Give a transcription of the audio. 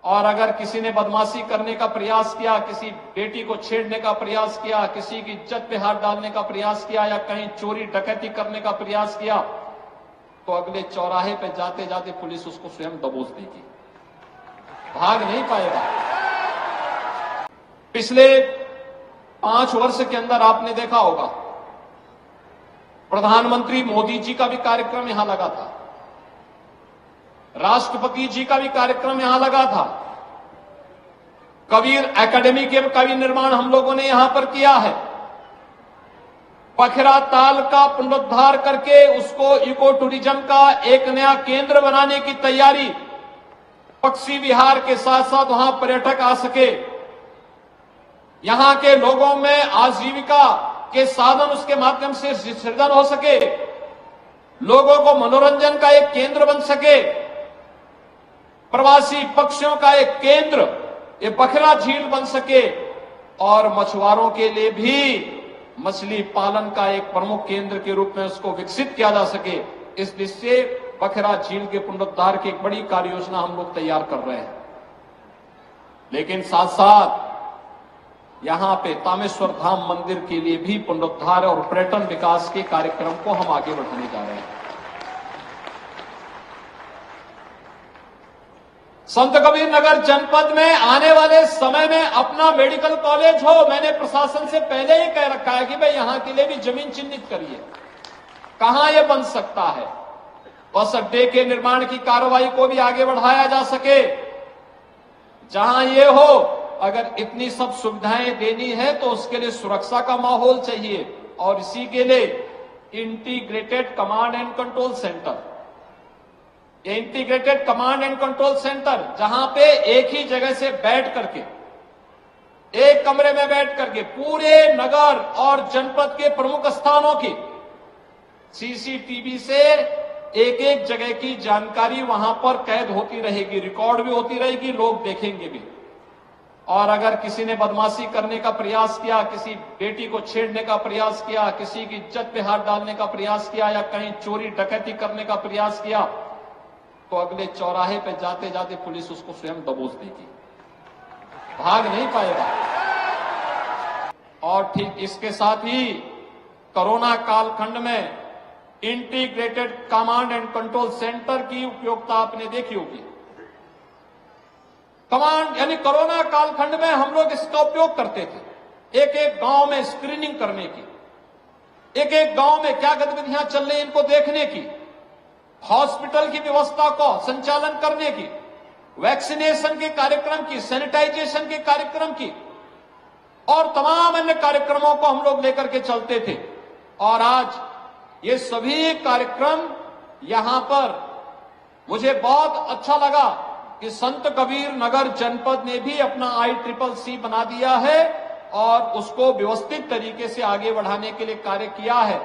और अगर किसी ने बदमाशी करने का प्रयास किया, किसी बेटी को छेड़ने का प्रयास किया, किसी की इज्जत पे हाथ डालने का प्रयास किया या कहीं चोरी डकैती करने का प्रयास किया, तो अगले चौराहे पे जाते जाते पुलिस उसको स्वयं दबोच देगी, भाग नहीं पाएगा। पिछले 5 वर्ष के अंदर आपने देखा होगा, प्रधानमंत्री मोदी जी का भी कार्यक्रम यहां लगा था, राष्ट्रपति जी का भी कार्यक्रम यहां लगा था, कबीर एकेडमी का भी निर्माण हम लोगों ने यहां पर किया है। पखरा ताल का पुनरुद्धार करके उसको इको टूरिज्म का एक नया केंद्र बनाने की तैयारी, पक्षी विहार के साथ साथ वहां पर्यटक आ सके, यहां के लोगों में आजीविका के साधन उसके माध्यम से सृजन हो सके, लोगों को मनोरंजन का एक केंद्र बन सके, प्रवासी पक्षियों का एक केंद्र ये बखरा झील बन सके और मछुआरों के लिए भी मछली पालन का एक प्रमुख केंद्र के रूप में उसको विकसित किया जा सके। इस दृष्टि से बखरा झील के पुनरुद्धार की एक बड़ी कार्य योजना हम लोग तैयार कर रहे हैं। लेकिन साथ साथ यहां पे तामेश्वर धाम मंदिर के लिए भी पुनरुद्धार और पर्यटन विकास के कार्यक्रम को हम आगे बढ़ाने जा रहे हैं। संत कबीर नगर जनपद में आने वाले समय में अपना मेडिकल कॉलेज हो, मैंने प्रशासन से पहले ही कह रखा है कि भाई यहां के लिए भी जमीन चिन्हित करिए, कहां यह बन सकता है। बस अड्डे के निर्माण की कार्रवाई को भी आगे बढ़ाया जा सके, जहां ये हो। अगर इतनी सब सुविधाएं देनी है तो उसके लिए सुरक्षा का माहौल चाहिए और इसी के लिए integrated command and control centre, integrated command and control centre जहां पे एक ही जगह से बैठ करके, एक कमरे में बैठ करके पूरे नगर और जनपद के प्रमुख स्थानों की सीसीटीवी से एक एक जगह की जानकारी वहां पर कैद होती रहेगी, रिकॉर्ड भी होती रहेगी, लोग देखेंगे भी। और अगर किसी ने बदमाशी करने का प्रयास किया, किसी बेटी को छेड़ने का प्रयास किया, किसी की इज्जत पे हाथ डालने का प्रयास किया या कहीं चोरी डकैती करने का प्रयास किया, तो अगले चौराहे पे जाते जाते पुलिस उसको स्वयं दबोच देगी, भाग नहीं पाएगा। और ठीक इसके साथ ही कोरोना कालखंड में integrated command and control centre की उपयोगिता आपने देखी होगी। कमांड यानी कोरोना कालखंड में हम लोग इसका उपयोग करते थे, एक एक गांव में स्क्रीनिंग करने की, एक एक गांव में क्या गतिविधियां चल रही इनको देखने की, हॉस्पिटल की व्यवस्था को संचालन करने की, वैक्सीनेशन के कार्यक्रम की, सैनिटाइजेशन के कार्यक्रम की और तमाम अन्य कार्यक्रमों को हम लोग लेकर के चलते थे। और आज ये सभी कार्यक्रम यहां पर मुझे बहुत अच्छा लगा कि संत कबीर नगर जनपद ने भी अपना ICCC बना दिया है और उसको व्यवस्थित तरीके से आगे बढ़ाने के लिए कार्य किया है।